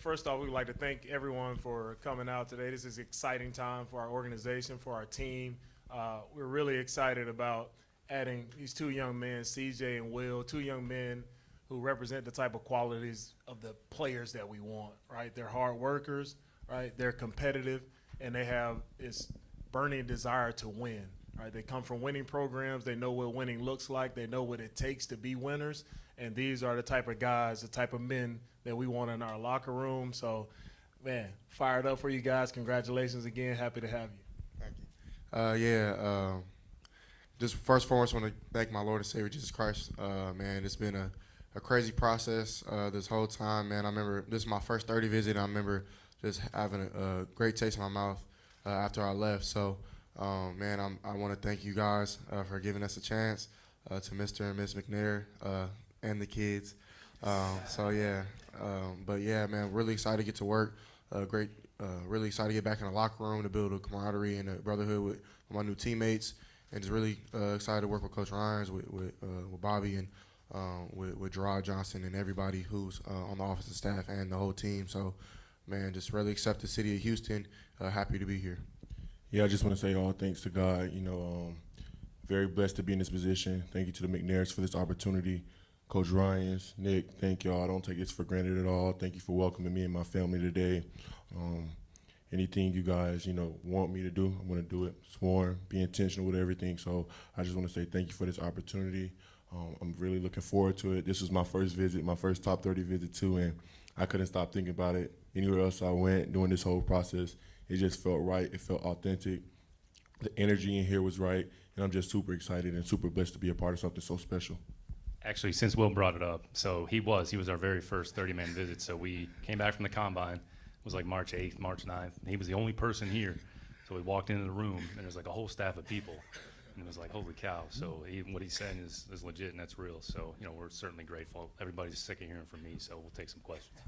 first off, we'd like to thank everyone for coming out today. This is an exciting time for our organization, for our team. We're really excited about adding these two young men, CJ and Will, two young men who represent the type of qualities of the players that we want, right? They're hard workers, right? They're competitive, and they have this burning desire to win, right? They come from winning programs. They know what winning looks like. They know what it takes to be winners, and these are the type of guys, the type of men that we want in our locker room. So, man, fired up for you guys. Congratulations again. Happy to have you. Thank you. Just first and foremost, I want to thank my Lord and Savior Jesus Christ. Man, it's been a crazy process this whole time, man. I remember this is my first 30 visit. I remember just having a great taste in my mouth after I left. So, man, I want to thank you guys for giving us a chance, to Mr. and Ms. McNair and the kids. But yeah, man, really excited to get to work. Really excited to get back in the locker room to build a camaraderie and a brotherhood with my new teammates. And just really excited to work with Coach Ryans, with Bobby, and with Gerard Johnson and everybody who's on the offensive staff and the whole team. So, man, just really accept the city of Houston. Happy to be here. Yeah, I just want to say all thanks to God. Very blessed to be in this position. Thank you to the McNairs for this opportunity. Coach Ryans, Nick, thank y'all. I don't take this for granted at all. Thank you for welcoming me and my family today. Anything you guys, want me to do, I'm going to do it. Sworn, be intentional with everything. So I just want to say thank you for this opportunity. I'm really looking forward to it. This was my first visit, my first top 30 visit too, and I couldn't stop thinking about it. Anywhere else I went during this whole process, it just felt right. It felt authentic. The energy in here was right, and I'm just super excited and super blessed to be a part of something so special. Actually, since Will brought it up, so he was our very first 30-man visit. So we came back from the combine. It was like March 8th, March 9th. And he was the only person here. So we walked into the room, and there's like a whole staff of people. And it was like, holy cow. So what he's saying is legit, and that's real. So, we're certainly grateful. Everybody's sick of hearing from me, so we'll take some questions.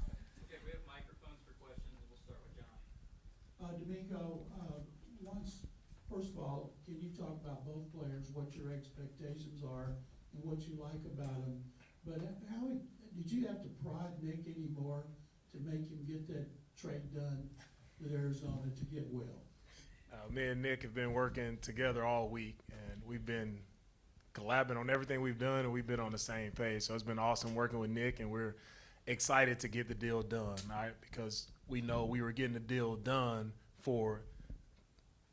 Okay, we have microphones for questions, and we'll start with John. Domingo, first of all, can you talk about both players, what your expectations are, and what you like about them? But how did you have to prod Nick anymore to make him get that trade done with Arizona to get Will? Me and Nick have been working together all week, and we've been collabing on everything we've done, and we've been on the same page. So it's been awesome working with Nick, and we're excited to get the deal done, right? Because we know we were getting the deal done for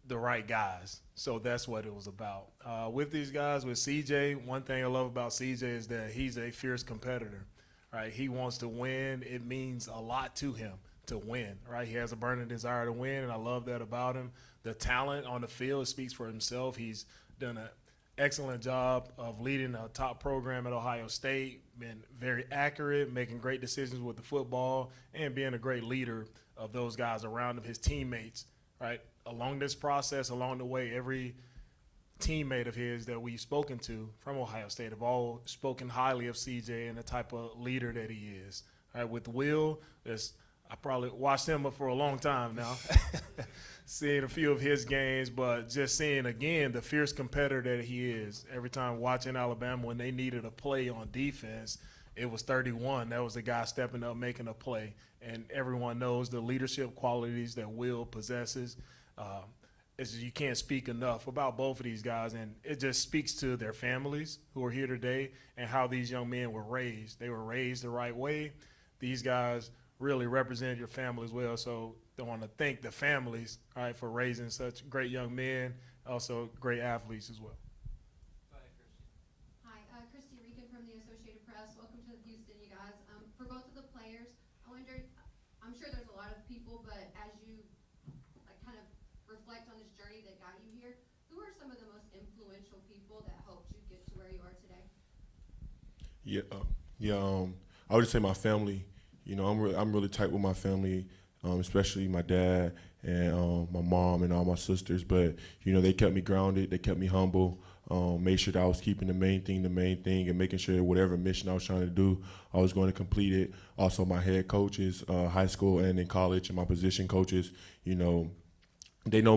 the right guys. So that's what it was about. With these guys, with CJ, one thing I love about CJ is that he's a fierce competitor, right? He wants to win. It means a lot to him to win, right? He has a burning desire to win, and I love that about him. The talent on the field speaks for himself. He's done an excellent job of leading a top program at Ohio State, been very accurate, making great decisions with the football, and being a great leader of those guys around him, his teammates, right? Along this process, along the way, every teammate of his that we've spoken to from Ohio State have all spoken highly of CJ and the type of leader that he is. All right, with Will, I probably watched him for a long time now, seeing a few of his games, but just seeing, again, the fierce competitor that he is. Every time watching Alabama, when they needed a play on defense, it was 31. That was the guy stepping up, making a play. And everyone knows the leadership qualities that Will possesses. You can't speak enough about both of these guys, and it just speaks to their families who are here today and how these young men were raised. They were raised the right way. These guys really represent your family as well. So I want to thank the families, all right, for raising such great young men, also great athletes as well. Go ahead, Christy. Hi, Christy Regan from the Associated Press. Welcome to Houston, you guys. For both of the players, I wonder, I'm sure there's a lot of people, but as you kind of reflect on this journey that got you here, who are some of the most influential people that helped you get to where you are today? I would just say my family. I'm really tight with my family, especially my dad and my mom and all my sisters. But they kept me grounded, they kept me humble, made sure that I was keeping the main thing, and making sure whatever mission I was trying to do, I was going to complete it. Also, my head coaches, high school and in college, and my position coaches, they know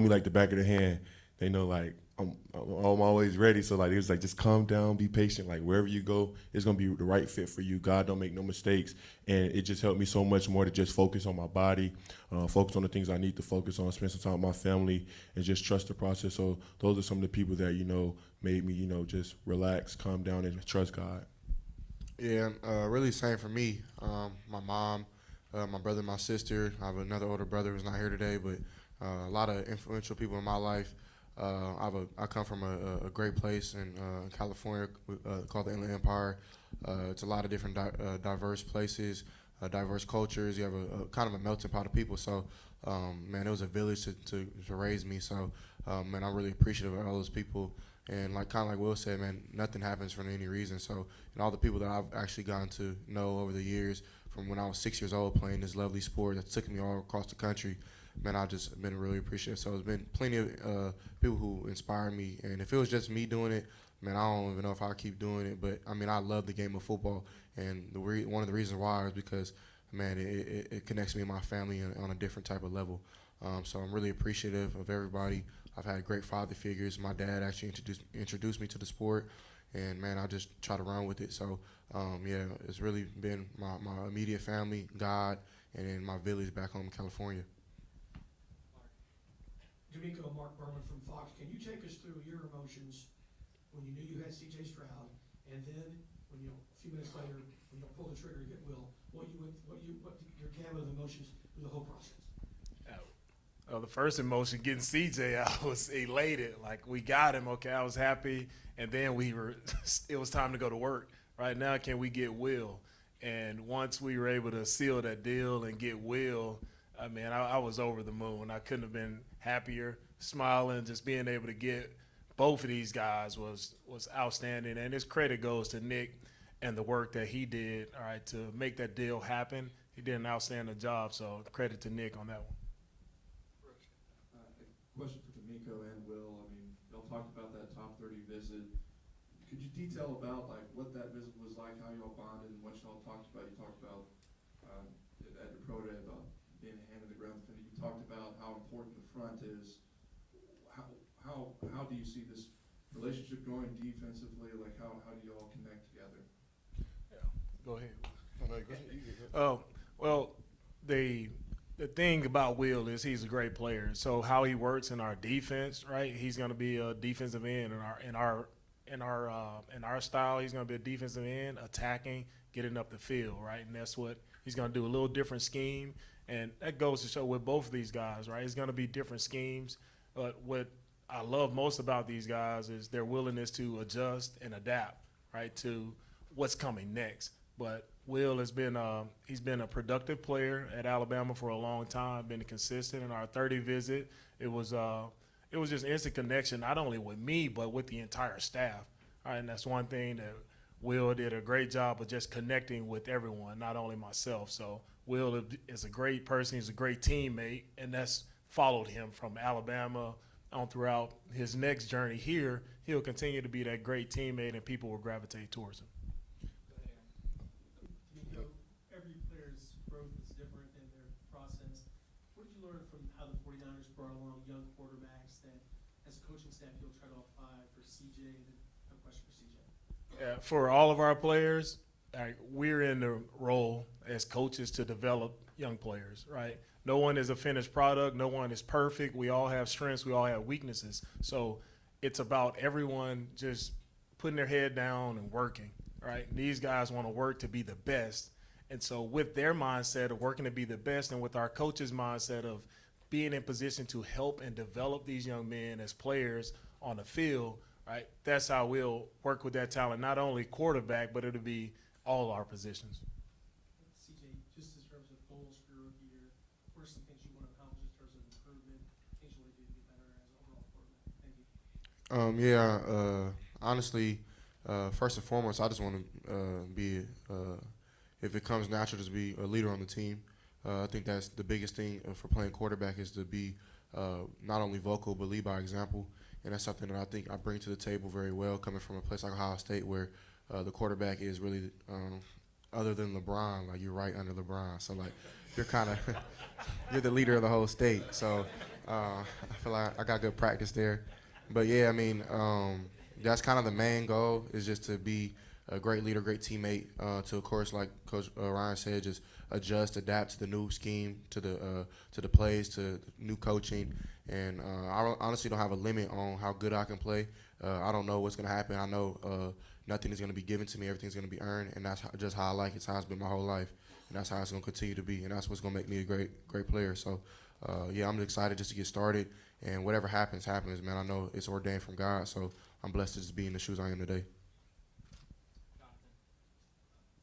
me like the back of their hand. They know, like, I'm always ready. So like, it was like, just calm down, be patient. Like wherever you go, it's gonna be the right fit for you. God don't make no mistakes, and it just helped me so much more to just focus on my body, focus on the things I need to focus on, spend some time with my family, and just trust the process. So those are some of the people that made me just relax, calm down, and trust God. Yeah, really same for me. My mom, my brother, my sister. I have another older brother who's not here today, but a lot of influential people in my life. I come from a great place in California called the Inland Empire. It's a lot of different diverse places, diverse cultures. You have a kind of a melting pot of people. So, man, it was a village to raise me. So, man, I'm really appreciative of all those people. And kind of like Will said, man, nothing happens for any reason. So, and all the people that I've actually gotten to know over the years, from when I was 6 years old playing this lovely sport that took me all across the country, man, I've just been really appreciative. So there's been plenty of people who inspire me. And if it was just me doing it, man, I don't even know if I'll keep doing it. But, I mean, I love the game of football. And one of the reasons why is because, man, it connects me and my family on a different type of level. So I'm really appreciative of everybody. I've had great father figures. My dad actually introduced me to the sport. And, man, I just try to run with it. So, yeah, it's really been my immediate family, God, and then my village back home in California. D'Amico, Mark Berman from Fox. Can you take us through your emotions when you knew you had C.J. Stroud, and then when a few minutes later, when you pulled the trigger to get Will, what your gamut of emotions through the whole process? The first emotion, getting CJ, I was elated. Like, we got him, okay, I was happy. And then it was time to go to work. Right now, can we get Will? And once we were able to seal that deal and get Will, I mean, I was over the moon. I couldn't have been happier, smiling, just being able to get both of these guys was outstanding. And his credit goes to Nick and the work that he did, all right, to make that deal happen. He did an outstanding job, so credit to Nick on that one. Question for D'Amico and Will. I mean, y'all talked about that top 30 visit. Could you detail about what that visit was like, how y'all bonded, and what y'all talked about? You talked about at your pro day about being a hand in the ground defender. You talked about how important the front is. How do you see this relationship going defensively? Like how do y'all connect together? Yeah, go ahead. Well, the thing about Will is he's a great player. So how he works in our defense, right? He's going to be a defensive end in our style. He's going to be a defensive end, attacking, getting up the field, right? And that's what he's going to do. A little different scheme, and that goes to show with both of these guys, right? It's going to be different schemes. But what I love most about these guys is their willingness to adjust and adapt, right, to what's coming next. But Will has been he's been a productive player at Alabama for a long time, been consistent. In our 30 visit, it was just instant connection, not only with me, but with the entire staff. All right, and that's one thing that Will did a great job of just connecting with everyone, not only myself. So Will is a great person. He's a great teammate, and that's followed him from Alabama on throughout his next journey here. He'll continue to be that great teammate, and people will gravitate towards him. Every player's growth is different in their process. What did you learn from how the 49ers brought along young quarterbacks that, as a coaching staff, you'll try to apply for CJ? And then I have a question for CJ. Yeah, for all of our players, we're in the role as coaches to develop young players, right? No one is a finished product. No one is perfect. We all have strengths. We all have weaknesses. So it's about everyone just putting their head down and working, right? And these guys want to work to be the best. And so with their mindset of working to be the best, and with our coaches' mindset of being in position to help and develop these young men as players on the field, right, that's how we'll work with that talent, not only quarterback, but it'll be all our positions. CJ, just in terms of goals for your rookie year, what are some things you want to accomplish in terms of improvement, things you want to do to get better as an overall quarterback? Thank you. Honestly, first and foremost, I just want to be if it comes natural, just be a leader on the team. I think that's the biggest thing for playing quarterback is to be not only vocal but lead by example. And that's something that I think I bring to the table very well, coming from a place like Ohio State where the quarterback is really, other than LeBron, like you're right under LeBron. So like you're kind of you're the leader of the whole state. So I feel like I got good practice there. But yeah, I mean, that's kind of the main goal is just to be a great leader, great teammate. To of course, like Coach Ryan said, just adjust, adapt to the new scheme, to the plays, to the new coaching. And honestly don't have a limit on how good I can play. I don't know what's gonna happen. I know nothing is gonna be given to me. Everything's gonna be earned, and that's just how I like it. It's how it's been my whole life, and that's how it's gonna continue to be. And that's what's gonna make me a great player. So yeah, I'm excited just to get started. And whatever happens, happens, man. I know it's ordained from God, so I'm blessed to just be in the shoes I am today.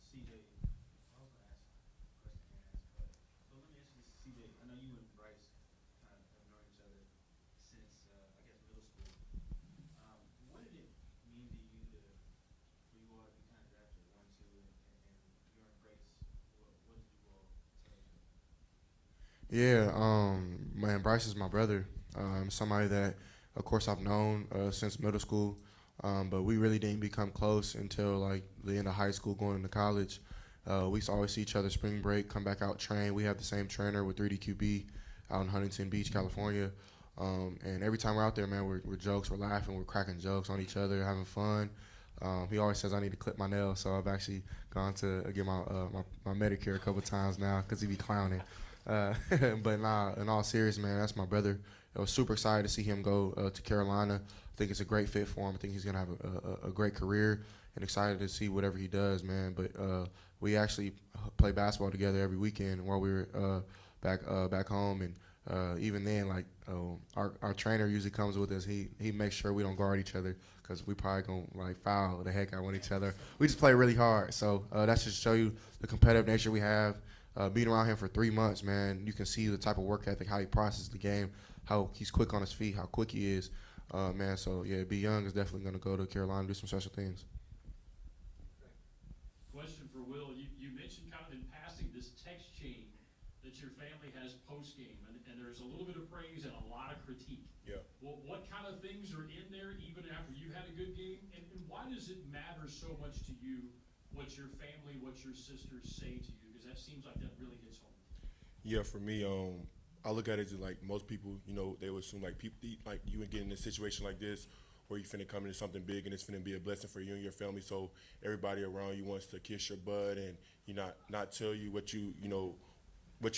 CJ, I was gonna ask a question I can't ask, but let me ask you this, CJ. I know you and Bryce kind of have known each other since I guess middle school. What did it mean to you for you all to be kind of drafted 1, 2, and you and Bryce? What did you all tell you? Yeah, man, Bryce is my brother. Somebody that, of course, I've known since middle school, but we really didn't become close until like the end of high school, going into college. We used to always see each other spring break, come back out, train. We have the same trainer with 3DQB out in Huntington Beach, California. And every time we're out there, man, we're jokes, we're laughing, we're cracking jokes on each other, having fun. He always says I need to clip my nails, so I've actually gone to get my Medicare a couple times now because he be clowning. But nah, in all seriousness, man, that's my brother. I was super excited to see him go to Carolina. I think it's a great fit for him. I think he's going to have a great career, and excited to see whatever he does, man. But we actually play basketball together every weekend while we were back home. And even then, like our trainer usually comes with us. He makes sure we don't guard each other because we probably going to like foul the heck out of each other. We just play really hard. So that's just to show you the competitive nature we have. Being around him for 3 months, man, you can see the type of work ethic, how he processes the game, how he's quick on his feet, how quick he is, man. So yeah, B. Young is definitely going to go to Carolina and do some special things. Question for Will. You mentioned kind of in passing this text chain that your family has post game, and there's a little bit of praise and a lot of critique. Yeah. Well, what kind of things are in there even after you had a good game, and why does it matter so much to you what your family, what your sisters say to you? Because that seems like that really hits home. Yeah, for me, I look at it as like most people, you know, they would assume like people, like you would get in a situation like this where you finna come into something big and it's finna be a blessing for you and your family. So everybody around you wants to kiss your butt and not tell you what you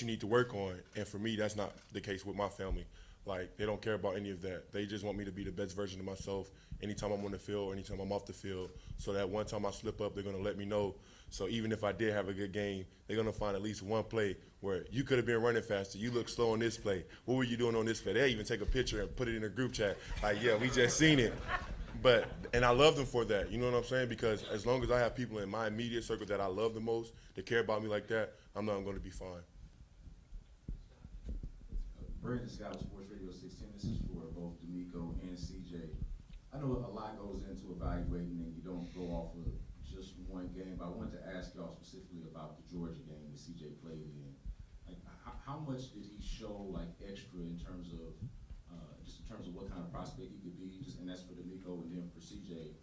need to work on. And for me, that's not the case with my family. Like, they don't care about any of that. They just want me to be the best version of myself anytime I'm on the field, anytime I'm off the field. So that one time I slip up, they're going to let me know. So even if I did have a good game, they're going to find at least one play where you could have been running faster. You look slow on this play. What were you doing on this play? They even take a picture and put it in a group chat. Like, yeah, we just seen it. And I love them for that. You know what I'm saying? Because as long as I have people in my immediate circle that I love the most, that care about me like that, I'm going to be fine. Brandon Scott of Sports Radio 16. This is for both D'Amico and CJ. I know a lot goes into evaluating, and you don't go off of just one game, but I wanted to ask y'all specifically about the Georgia game that CJ played in. Like, how much did he show, like, extra in terms of just in terms of what kind of prospect he could be? And that's for D'Amico, and then for CJ,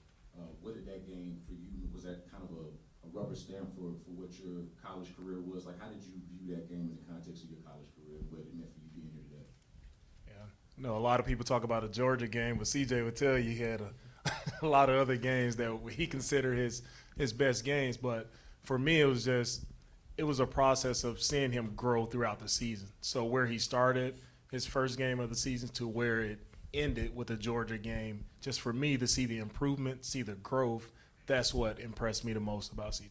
what did that game for you? Was that kind of a rubber stamp for what your college career was? Like, how did you view that game in the context of your college career and what it meant for you being here today? Yeah, a lot of people talk about a Georgia game, but CJ would tell you he had a lot of other games that he considered his best games. But for me, it was a process of seeing him grow throughout the season. So where he started his first game of the season to where it ended with the Georgia game, just for me to see the improvement, see the growth, that's what impressed me the most about CJ.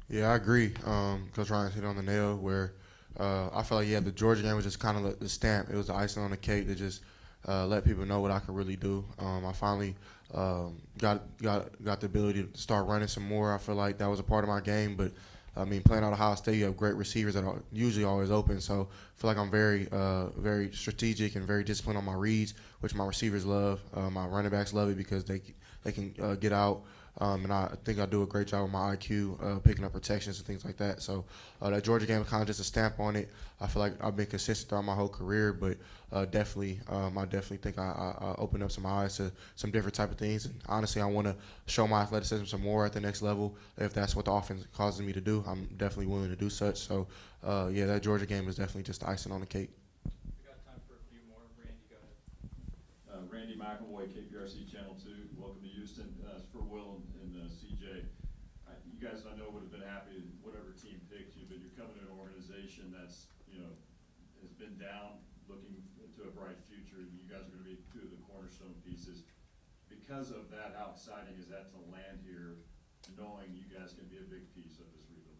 Yeah, I agree. Coach Ryan hit on the nail where I felt like, the Georgia game was just kind of the stamp. It was the icing on the cake to just let people know what I could really do. I finally got the ability to start running some more. I feel like that was a part of my game, but I mean, playing at Ohio State, you have great receivers that are usually always open. So I feel like I'm very strategic and very disciplined on my reads, which my receivers love. My running backs love it because they can get out. And I think I do a great job with my IQ, picking up protections and things like that. So that Georgia game was kind of just a stamp on it. I feel like I've been consistent throughout my whole career, but I definitely think I opened up some eyes to some different type of things. And honestly, I want to show my athleticism some more at the next level. If that's what the offense causes me to do, I'm definitely willing to do such. So, that Georgia game is definitely just the icing on the cake. We got time for a few more. Randy, go ahead. Randy McAvoy, KPRC Channel 2. Welcome to Houston. It's for Will and CJ. You guys, I know, would have been happy whatever team picked you, but you're coming to an organization that's, has been down, looking to a bright future. You guys are going to be two of the cornerstone pieces. Because of that, how exciting is that to land here, knowing you guys can be a big piece of this rebuild?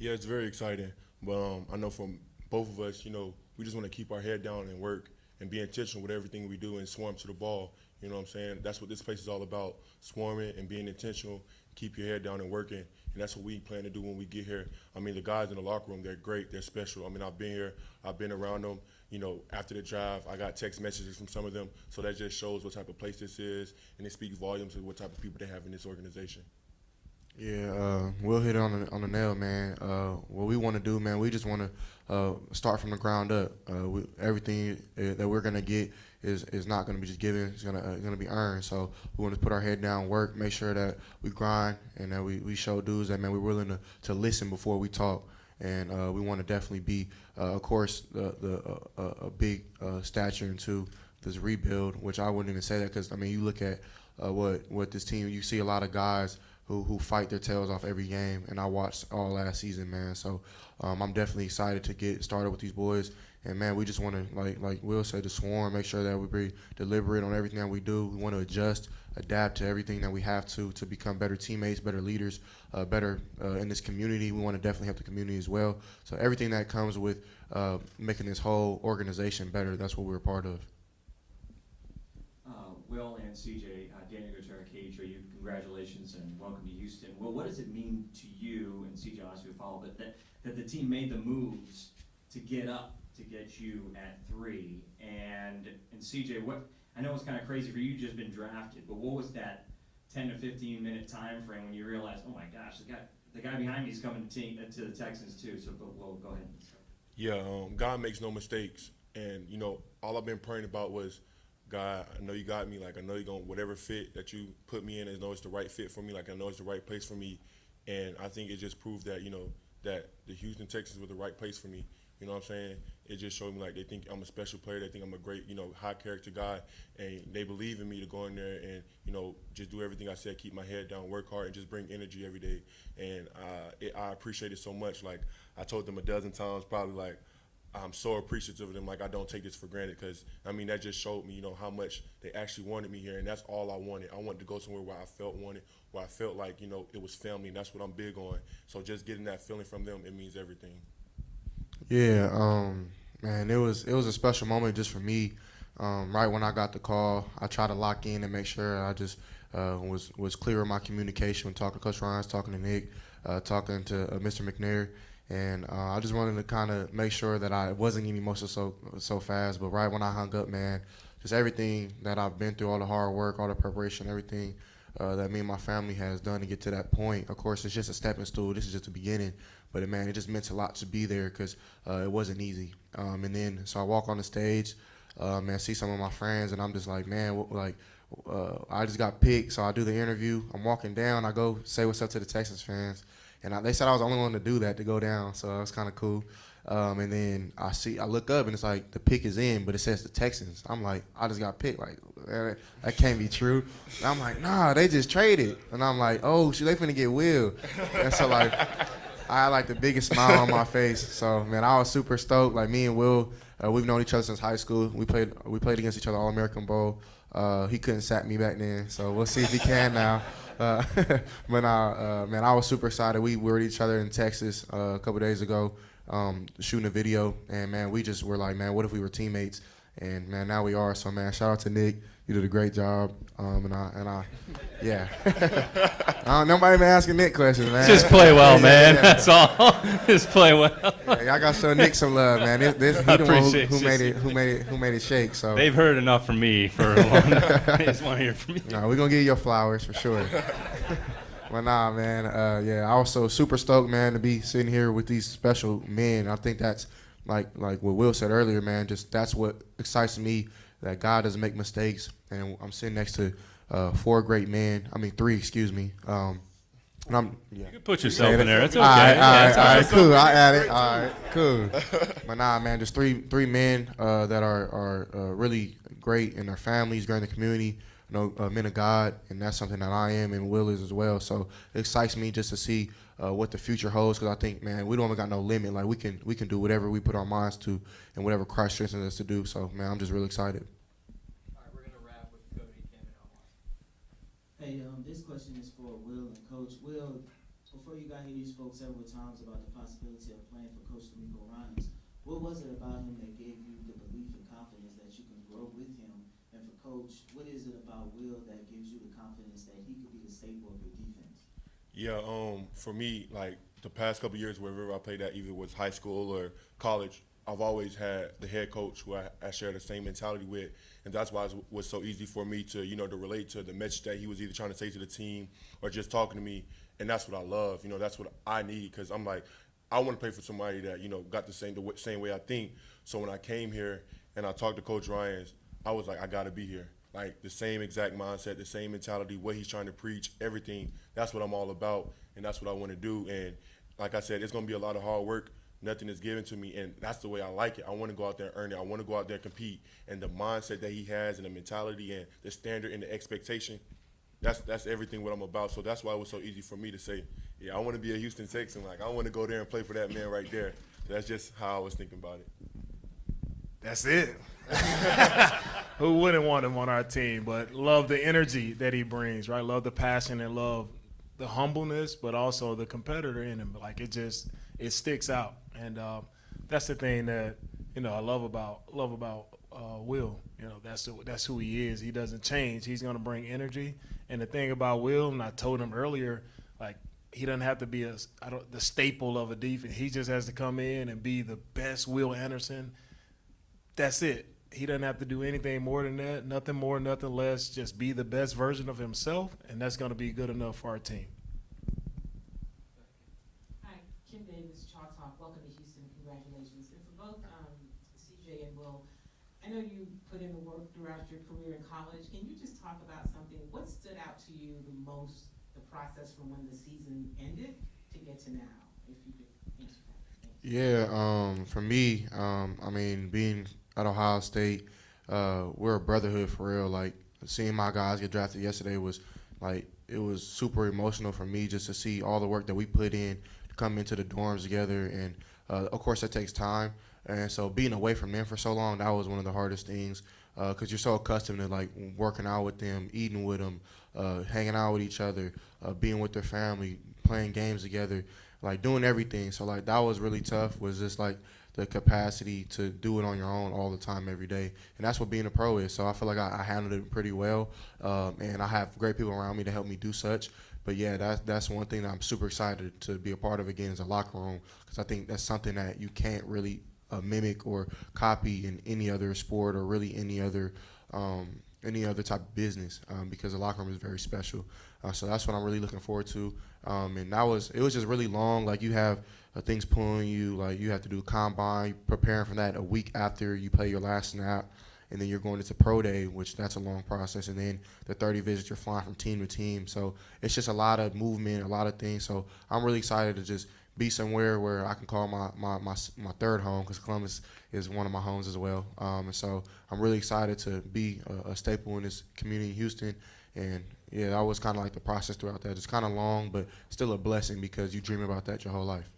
Yeah, it's very exciting. But I know from both of us, we just want to keep our head down and work and be intentional with everything we do and swarm to the ball. You know what I'm saying? That's what this place is all about, swarming and being intentional, keep your head down and working. And that's what we plan to do when we get here. I mean, the guys in the locker room, they're great, they're special. I mean, I've been here, I've been around them. After the drive, I got text messages from some of them. So that just shows what type of place this is, and it speaks volumes of what type of people they have in this organization. Yeah, we'll hit it on the nail, man. What we want to do, man, we just want to start from the ground up. Everything that we're gonna get is not gonna be just given; it's gonna be earned. So we want to put our head down, work, make sure that we grind, and that we show dudes that, man, we're willing to listen before we talk. And we want to definitely be, of course, a big stature into this rebuild. Which I wouldn't even say that because, I mean, you look at what this team, you see a lot of guys who fight their tails off every game, and I watched all last season, man. So I'm definitely excited to get started with these boys. And, man, we just want to, like Will said, to swarm, make sure that we be deliberate on everything that we do. We want to adjust, adapt to everything that we have to become better teammates, better leaders, better in this community. We want to definitely help the community as well. So everything that comes with making this whole organization better, that's what we're a part of. Will and CJ, Daniel Gutierrez, KHOU, congratulations and welcome to Houston. Well, what does it mean to you, and CJ, I'll ask you to follow, but that the team made the moves to get up to get you at 3? And CJ, I know it's kind of crazy for you, just been drafted, but what was that 10 to 15 minute time frame when you realized, oh my gosh, the guy behind me is coming to the Texans too? So, well, go ahead. Yeah, God makes no mistakes, and all I've been praying about was, God, I know you got me. Like, I know you're going to, whatever fit that you put me in, I know it's the right fit for me. Like, I know it's the right place for me. And I think it just proved that, that the Houston Texans were the right place for me. You know what I'm saying? It just showed me, like, they think I'm a special player. They think I'm a great, high character guy. And they believe in me to go in there and, just do everything I said, keep my head down, work hard, and just bring energy every day. And I appreciate it so much. Like, I told them a dozen times, probably, like, I'm so appreciative of them. Like, I don't take this for granted because, I mean, that just showed me, how much they actually wanted me here, and that's all I wanted. I wanted to go somewhere where I felt wanted, where I felt like, it was family, and that's what I'm big on. So just getting that feeling from them, it means everything. Yeah, man, it was a special moment just for me. Right when I got the call, I tried to lock in and make sure I just was clear in my communication when talking to Coach Ryan, talking to Nick, talking to Mr. McNair. And I just wanted to kind of make sure that I wasn't getting emotional so fast. But right when I hung up, man, just everything that I've been through, all the hard work, all the preparation, everything that me and my family has done to get to that point. Of course, it's just a stepping stool. This is just the beginning. But, man, it just meant a lot to be there because it wasn't easy. And then so I walk on the stage, man, see some of my friends, and I'm just like, man, I just got picked. So I do the interview. I'm walking down. I go say what's up to the Texans fans. And they said I was the only one to do that, to go down, so it was kind of cool. And then I look up, and it's like the pick is in, but it says the Texans. I'm like, I just got picked. Like, that can't be true. And I'm like, nah, they just traded. And I'm like, oh, shoot, they finna get Will. And so, like, I had, like, the biggest smile on my face. So, man, I was super stoked. Like, me and Will, we've known each other since high school. We played against each other All-American Bowl. He couldn't sack me back then, so we'll see if he can now. But man, I was super excited. We were with each other in Texas a couple days ago, shooting a video, and man, we just were like, man, what if we were teammates? And man, now we are. So man, shout out to Nick. You did a great job. Yeah. Nobody been asking Nick questions, man. Just play well, man. Yeah. That's all. Just play well. Yeah, y'all got to show Nick some love, man. He the one who made it shake. So they've heard enough from me for a long time. They just want to hear from you. No, we're gonna give you your flowers for sure. Well, nah, man. Yeah, I was so super stoked, man, to be sitting here with these special men. I think that's like what Will said earlier, man. Just that's what excites me. That God doesn't make mistakes, and I'm sitting next to 4 great men. I mean 3, excuse me. And you can put yourself in there. It's okay. All right, cool. I add it. All right, cool. But nah, man, just three men that are really great in their families, great in the community, men of God, and that's something that I am and Will is as well. So it excites me just to see what the future holds, because I think, man, we don't got no limit. Like we can do whatever we put our minds to and whatever Christ strengthens us to do. So, man, I'm just really excited. All right, we're gonna wrap with Cody, Kim, and Omar. Hey, this question is for Will and Coach. Will, before you got here, you spoke several times about the possibility of playing for Coach D'Amico Ryans. What was it about him that gave you the belief and confidence that you can grow with him? And for Coach, what is it about Will that gives you the confidence that he could be the staple of your defense? Yeah, for me, like the past couple of years, wherever I played at, either was high school or college, I've always had the head coach who I share the same mentality with, and that's why it was so easy for me to, to relate to the message that he was either trying to say to the team or just talking to me, and that's what I love. That's what I need, because I'm like, I want to play for somebody that, got the same way I think. So when I came here and I talked to Coach Ryans, I was like, I got to be here. Like the same exact mindset, the same mentality, what he's trying to preach, everything. That's what I'm all about, and that's what I want to do. And like I said, it's going to be a lot of hard work. Nothing is given to me, and that's the way I like it. I want to go out there and earn it. I want to go out there and compete. And the mindset that he has and the mentality and the standard and the expectation, that's everything what I'm about. So that's why it was so easy for me to say, yeah, I want to be a Houston Texan. Like, I want to go there and play for that man right there. So that's just how I was thinking about it. That's it. Who wouldn't want him on our team? But love the energy that he brings, right? Love the passion and love the humbleness, but also the competitor in him. Like it sticks out, and that's the thing that I love about Will. That's who he is. He doesn't change. He's gonna bring energy. And the thing about Will, and I told him earlier, like he doesn't have to be the staple of a defense. He just has to come in and be the best Will Anderson. That's it. He doesn't have to do anything more than that, nothing more, nothing less, just be the best version of himself, and that's going to be good enough for our team. Hi, Kim Davis, Chalk Talk. Welcome to Houston. Congratulations. And for both CJ and Will, I know you put in the work throughout your career in college. Can you just talk about something? What stood out to you the most, the process from when the season ended to get to now, if you could answer that? Thanks. Yeah, for me, I mean, being at Ohio State, we're a brotherhood for real. Like, seeing my guys get drafted yesterday was like, it was super emotional for me just to see all the work that we put in to come into the dorms together. And of course, that takes time. And so being away from them for so long, that was one of the hardest things, because you're so accustomed to like working out with them, eating with them, hanging out with each other, being with their family, playing games together, like doing everything. So like that was really tough, was just like the capacity to do it on your own all the time, every day. And that's what being a pro is. So I feel like I handled it pretty well, and I have great people around me to help me do such. But yeah, that's one thing that I'm super excited to be a part of again, is a locker room, because I think that's something that you can't really mimic or copy in any other sport or really any other type of business, because the locker room is very special. So that's what I'm really looking forward to. And it was just really long. Like, you have things pulling you, like you have to do a combine, preparing for that a week after you play your last snap, and then you're going into pro day, which that's a long process, and then the 30 visits, you're flying from team to team. So it's just a lot of movement, a lot of things. So I'm really excited to just be somewhere where I can call my third home, because Columbus is one of my homes as well. And so I'm really excited to be a staple in this community in Houston. And yeah, that was kind of like the process throughout that. It's kind of long, but still a blessing, because you dream about that your whole life.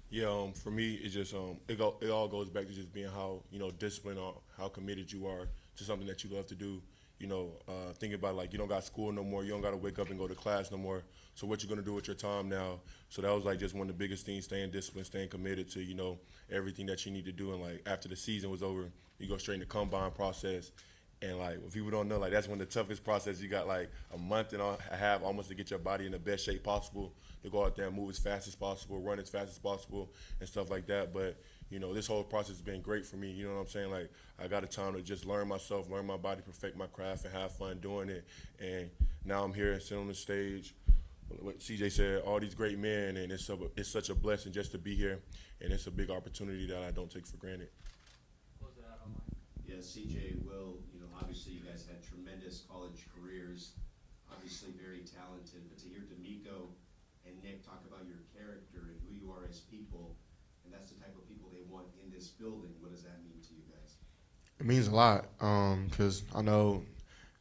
Yeah, for me, it's just it all goes back to just being how disciplined or how committed you are to something that you love to do. Thinking about, like, you don't got school no more, you don't got to wake up and go to class no more. So what you gonna do with your time now? So that was like just one of the biggest things: staying disciplined, staying committed to everything that you need to do. And like after the season was over, you go straight in the combine process. And like, if people don't know, like that's one of the toughest processes. You got like a month and a half almost to get your body in the best shape possible, to go out there and move as fast as possible, run as fast as possible, and stuff like that. But this whole process has been great for me. You know what I'm saying? Like, I got a time to just learn myself, learn my body, perfect my craft, and have fun doing it. And now I'm here sitting on the stage. What CJ said, all these great men, and it's such a blessing just to be here, and it's a big opportunity that I don't take for granted. Close it out online. Yeah, CJ, Will, obviously you guys had tremendous college careers, obviously very talented, but to hear D'Amico and Nick talk about your character and who you are as people, and that's the type of people they want in this building, what does that mean to you guys? It means a lot because I know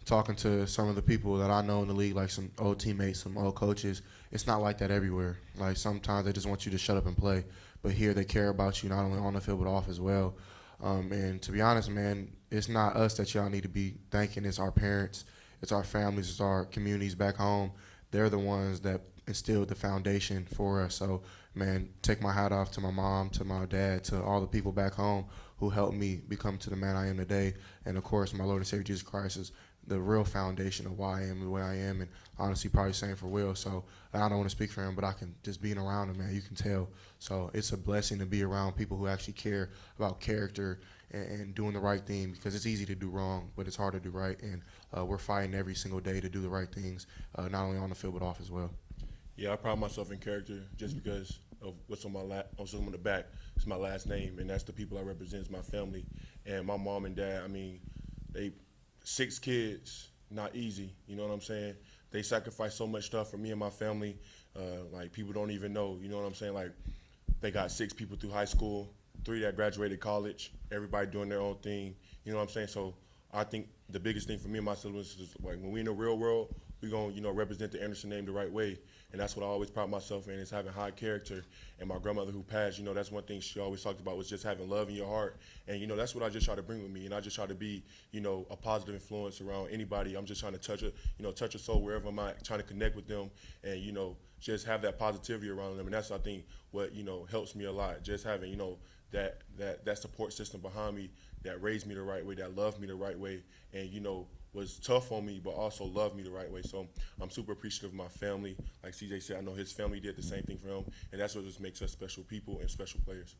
talking to some of the people that I know in the league, like some old teammates, some old coaches, it's not like that everywhere. Like sometimes they just want you to shut up and play, but here they care about you not only on the field but off as well. And to be honest, man, it's not us that y'all need to be thanking. It's our parents, it's our families, it's our communities back home. They're the ones that instilled the foundation for us. So, man, take my hat off to my mom, to my dad, to all the people back home who helped me become to the man I am today. And, of course, my Lord and Savior Jesus Christ is the real foundation of why I am the way I am, and honestly probably same for Will. So I don't want to speak for him, but I can just being around him, man, you can tell. So it's a blessing to be around people who actually care about character and doing the right thing, because it's easy to do wrong, but it's hard to do right. And we're fighting every single day to do the right things, not only on the field but off as well. Yeah, I pride myself in character just because of what's on on the back. It's my last name, and that's the people I represent, is my family. And my mom and dad, I mean, they 6 kids, not easy, you know what I'm saying? They sacrificed so much stuff for me and my family, like people don't even know, you know what I'm saying? Like they got 6 people through high school, 3 that graduated college, everybody doing their own thing, you know what I'm saying? So I think the biggest thing for me and my siblings is like when we in the real world, we're going to, you know, represent the Anderson name the right way. And that's what I always pride myself in, is having high character. And my grandmother who passed, you know, that's one thing she always talked about, was just having love in your heart. And, you know, that's what I just try to bring with me. And I just try to be, you know, a positive influence around anybody. I'm just trying to touch a soul wherever I'm at, trying to connect with them and, you know, just have that positivity around them. And that's, I think, what, you know, helps me a lot. Just having, you know, that support system behind me that raised me the right way, that loved me the right way, and, you know, was tough on me, but also loved me the right way. So I'm super appreciative of my family. Like CJ said, I know his family did the same thing for him, and that's what just makes us special people and special players.